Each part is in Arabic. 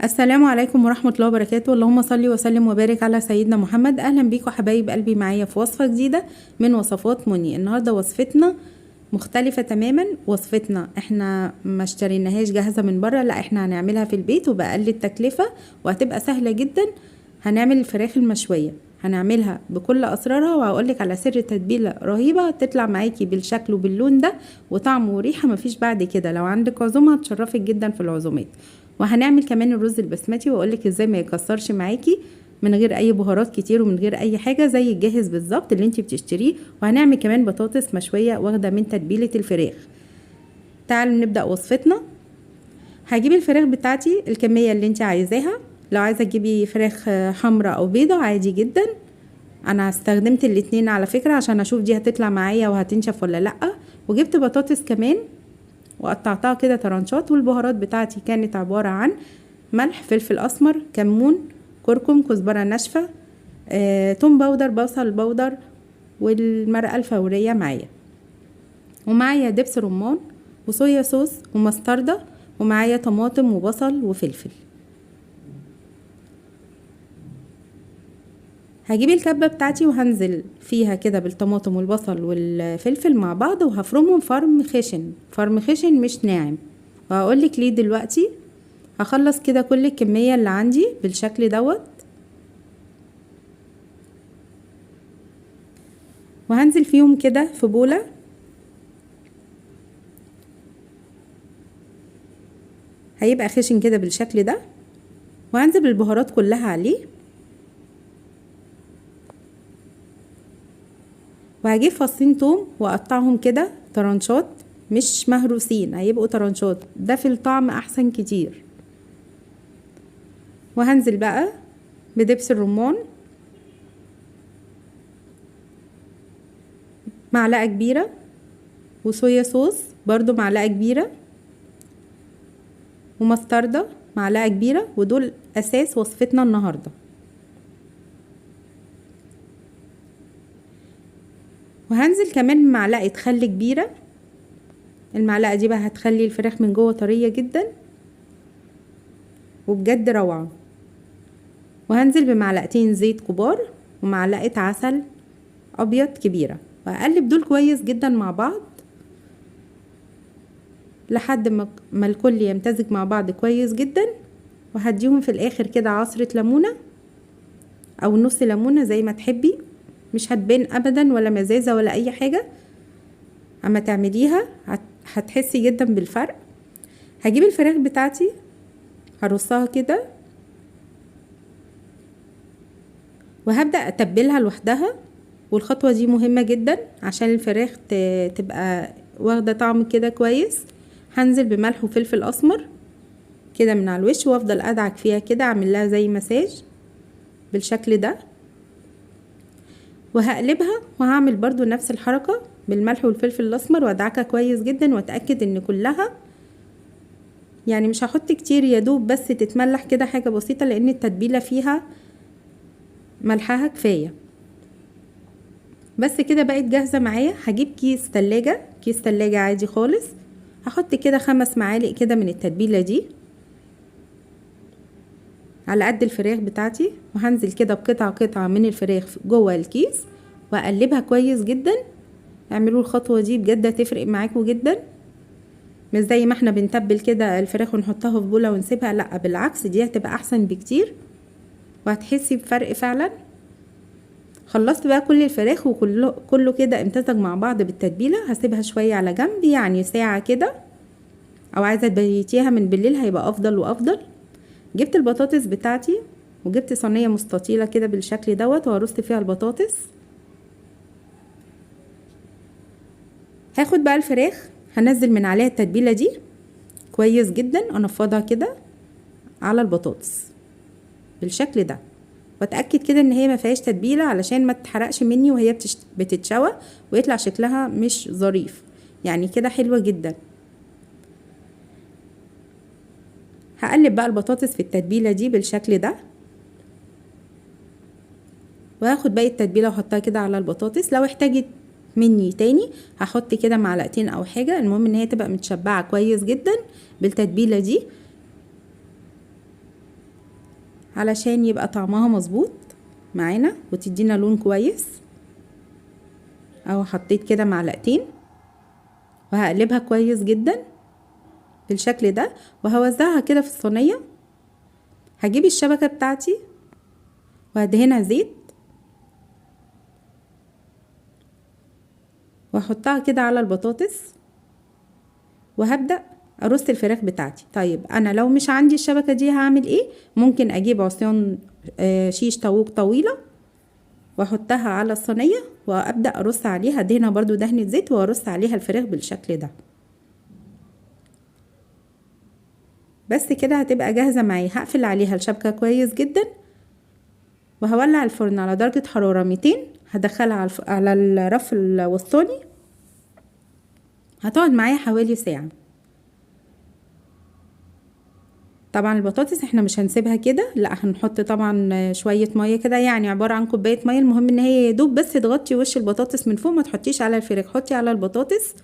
السلام عليكم ورحمة الله وبركاته. اللهم صل وسلم وبارك على سيدنا محمد. اهلا بيكم حبايب قلبي معايا في وصفة جديدة من وصفات مني. النهاردة وصفتنا مختلفة تماما. وصفتنا احنا ما اشتريناهاش جاهزة من بره، لا احنا هنعملها في البيت وبأقل التكلفة وهتبقى سهلة جدا. هنعمل الفراخ المشوية، هنعملها بكل اسرارها وهقولك على سر تتبيلة رهيبة تطلع معاكي بالشكل وباللون ده وطعم وريحة مفيش بعد كده. لو عندك عزومة هتشرفك جدا في العزومات. وهنعمل كمان الرز البسمتي واقولك ازاي ما يكسرش معاكي من غير اي بهارات كتير ومن غير اي حاجه، زي الجاهز بالظبط اللي انتي بتشتريه. وهنعمل كمان بطاطس مشويه واخده من تتبيله الفراخ. تعالوا نبدا وصفتنا. هجيب الفراخ بتاعتي الكميه اللي انتي عايزاها. لو عايزه تجيبي فراخ حمراء او بيضه عادي جدا. انا استخدمت الاتنين على فكره عشان اشوف دي هتطلع معايا وهتنشف ولا لا. وجبت بطاطس كمان وقطعتها كده طرنشات. والبهارات بتاعتي كانت عبارة عن ملح، فلفل اسمر، كمون، كركم، كزبرة ناشفة، توم باودر، بصل باودر، والمرقة الفورية معايا. ومعايا دبس رمان وصويا صوص ومستردة. ومعايا طماطم وبصل وفلفل. هجيب الكبة بتاعتي وهنزل فيها كده بالطماطم والبصل والفلفل مع بعض وهفرمهم فرم خشن، فرم خشن مش ناعم. وهقولك ليه دلوقتي. هخلص كده كل الكمية اللي عندي بالشكل دوت، وهنزل فيهم كده في بولة. هيبقى خشن كده بالشكل ده. وهنزل بالبهارات كلها عليه. وهجيب فصين توم واقطعهم كده طرنشات، مش مهروسين، هيبقوا طرنشات، ده في الطعم احسن كتير. وهنزل بقى بدبس الرمان معلقة كبيرة، وصويا صوص برضو معلقة كبيرة، ومستردة معلقة كبيرة. ودول اساس وصفتنا النهاردة. وهنزل كمان بمعلقة خل كبيرة. المعلقة دي بقى هتخلي الفراخ من جوه طرية جدا وبجد روعة. وهنزل بمعلقتين زيت كبار ومعلقة عسل ابيض كبيرة، وهقلب دول كويس جدا مع بعض لحد ما الكل يمتزج مع بعض كويس جدا. وهديهم في الاخر كده عصرة ليمونة او نص ليمونة زي ما تحبي، مش هتبان ابدا ولا مزازة ولا اي حاجة. اما تعمليها هتحسي جدا بالفرق. هجيب الفراخ بتاعتي هرصها كده وهبدأ اتبلها لوحدها. والخطوة دي مهمة جدا عشان الفراخ تبقى واخدة طعم كده كويس. هنزل بملح وفلفل اسمر كده من على الوش وافضل ادعك فيها كده، اعمل لها زي مساج بالشكل ده. وهقلبها وهعمل برضو نفس الحركة بالملح والفلفل الاسمر وادعكها كويس جدا واتأكد ان كلها، يعني مش هحط كتير، يا دوب بس تتملح كده حاجة بسيطة لان التتبيلة فيها ملحها كفاية. بس كده بقت جاهزة معايا. هجيب كيس تلاجة، كيس تلاجة عادي خالص. هحط كده 5 معالق كده من التتبيلة دي على قد الفراخ بتاعتي. وهنزل كده بقطعة قطعة من الفراخ جوه الكيس واقلبها كويس جدا. اعملوا الخطوة دي بجد هتفرق معاكم جدا. مش زي ما احنا بنتبل كده الفراخ ونحطها في بولة ونسيبها، لا بالعكس دي هتبقى احسن بكتير وهتحسي بفرق فعلا. خلصت بقى كل الفراخ وكله كده امتزج مع بعض بالتتبيلة. هسيبها شوية على جنب يعني ساعة كده، او عايزة تبيتيها من بالليل هيبقى افضل وافضل. جبت البطاطس بتاعتي وجبت صينية مستطيلة كده بالشكل دوت وهرص فيها البطاطس. هاخد بقى الفراخ هنزل من عليها التتبيلة دي كويس جدا، انفضها كده على البطاطس بالشكل ده. واتأكد كده ان هي ما فيهاش تتبيلة علشان ما تتحرقش مني وهي بتتشوى ويطلع شكلها مش ظريف. يعني كده حلوة جدا. هقلب بقى البطاطس في التتبيلة دي بالشكل ده. وهاخد باقي التتبيلة واحطها كده على البطاطس. لو احتاجت مني تاني هحط كده معلقتين او حاجة، المهم ان هي تبقى متشبعة كويس جدا بالتتبيلة دي. علشان يبقى طعمها مظبوط معانا وتدينا لون كويس. اهو حطيت كده معلقتين وهقلبها كويس جدا بالشكل ده، وهوزعها كده في الصينيه. هجيب الشبكه بتاعتي وهدهنها زيت واحطها كده على البطاطس، وهبدأ ارص الفراخ بتاعتي. طيب انا لو مش عندي الشبكة دي هعمل ايه؟ ممكن اجيب عصيان شيش طاووق طويلة واحطها على الصينية وابدأ ارص عليها، ادهنها برضو دهنة زيت وارص عليها الفراخ بالشكل ده. بس كده هتبقى جاهزة معايا. هقفل عليها الشبكة كويس جدا وهولع الفرن على درجة حرارة 200. هدخلها على الرف الوسطاني، هتقعد معايا حوالي ساعة. طبعا البطاطس احنا مش هنسيبها كده، لا هنحط طبعا شوية مية كده، يعني عبارة عن كوباية مية. المهم ان هي يدوب بس تغطي وش البطاطس من فوق، ما تحطيش على الفراخ، حطي على البطاطس.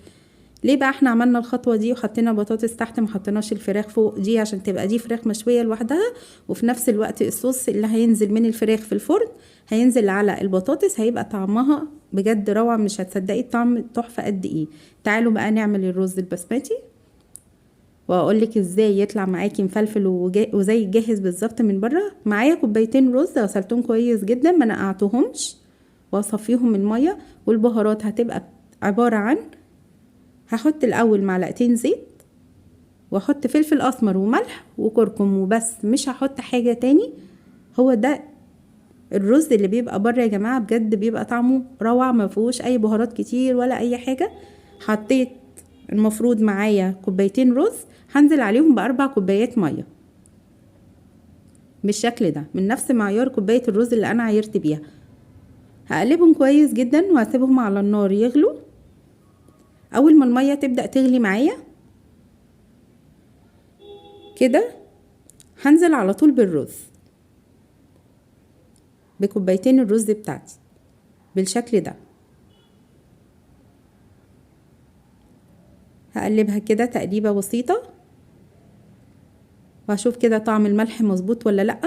ليه بقى احنا عملنا الخطوة دي وحطينا البطاطس تحت ما حطيناش الفراخ فوق؟ دي عشان تبقى دي فراخ مشوية لوحدها، وفي نفس الوقت الصوص اللي هينزل من الفراخ في الفرن هينزل على البطاطس، هيبقى طعمها بجد روعة. مش هتصدقي الطعم تحفة قد ايه. تعالوا بقى نعمل الرز البسمتي واقولك ازاي يطلع معاكي مفلفل وزي الجاهز بالظبط من بره. معايا كوبايتين رز غسلتهم كويس جدا، ما نقعتهمش، واصفيهم من الميه. والبهارات هتبقى عباره عن هحط الاول معلقتين زيت، واحط فلفل اسمر وملح وكركم وبس، مش هحط حاجه تاني. هو ده الرز اللي بيبقى بره يا جماعه، بجد بيبقى طعمه روعه، ما فيهوش اي بهارات كتير ولا اي حاجه. حطيت المفروض معايا كوبايتين رز، هنزل عليهم ب4 كوبايات ميه بالشكل ده، من نفس معيار كوبايه الرز اللي انا عايرت بيها. هقلبهم كويس جدا وهسيبهم على النار يغلوا. اول ما الميه تبدا تغلي معايا كده، هنزل على طول بالرز، بكوبايتين الرز بتاعتي بالشكل ده. هقلبها كده تقليبه بسيطه وهشوف كده طعم الملح مظبوط ولا لا.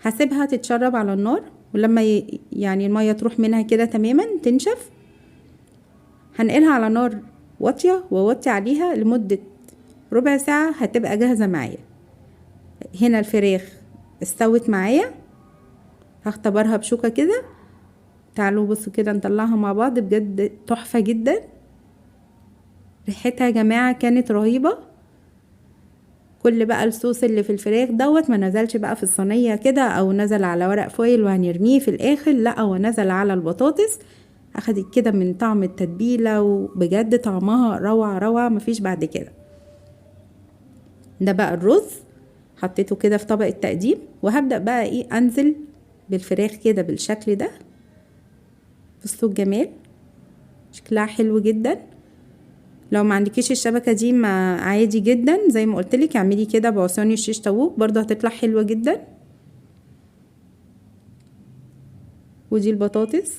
هسيبها تتشرب على النار، ولما يعني الميه تروح منها كده تماما تنشف، هنقلها على نار واطيه ووطي عليها لمده ربع ساعه. هتبقى جاهزه معايا. هنا الفراخ استوت معايا، هختبرها بشوكه كده. تعالوا بصوا كده نطلعها مع بعض، بجد تحفه جدا. ريحتها يا جماعه كانت رهيبه. كل بقى الصوص اللي في الفراخ دوت ما نزلش بقى في الصينيه كده او نزل على ورق فويل وهنرميه في الاخر، لا هو نزل على البطاطس، اخدت كده من طعم التتبيله، وبجد طعمها روعه روعه مفيش بعد كده. ده بقى الرز حطيته كده في طبق التقديم، وهبدا بقى ايه انزل بالفراخ كده بالشكل ده. بصوا الجمال، شكلها حلو جدا. لو ما عندكيش الشبكه دي ما عادي جدا، زي ما قلت لك اعملي كده بعصيان الشيش طاووق برضه هتطلع حلوه جدا. ودي البطاطس،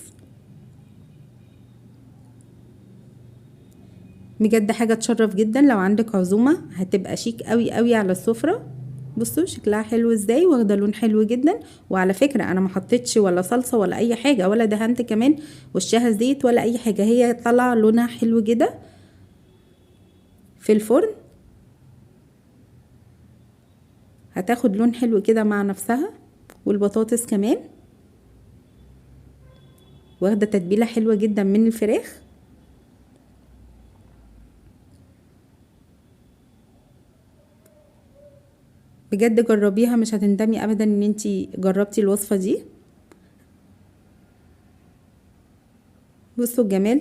بجد حاجه تشرف جدا. لو عندك عزومه هتبقى شيك قوي قوي على السفره. بصوا شكلها حلو ازاي، واخده لون حلو جدا. وعلى فكره انا ما حطيتش ولا صلصه ولا اي حاجه، ولا دهنت كمان وشها زيت ولا اي حاجه، هي طلع لونها حلو جدا في الفرن. هتاخد لون حلو كده مع نفسها، والبطاطس كمان واخده تتبيله حلوه جدا من الفراخ. بجد جربيها، مش هتندمي ابدا ان انتي جربتي الوصفه دي. بصوا الجمال.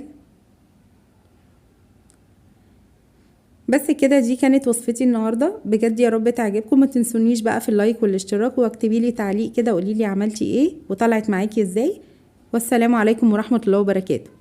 بس كده دي كانت وصفتي النهارده، بجد يا رب تعجبكم. ما تنسونيش بقى في اللايك والاشتراك، واكتبي لي تعليق كده قولي لي عملتي ايه وطلعت معاكي ازاي. والسلام عليكم ورحمه الله وبركاته.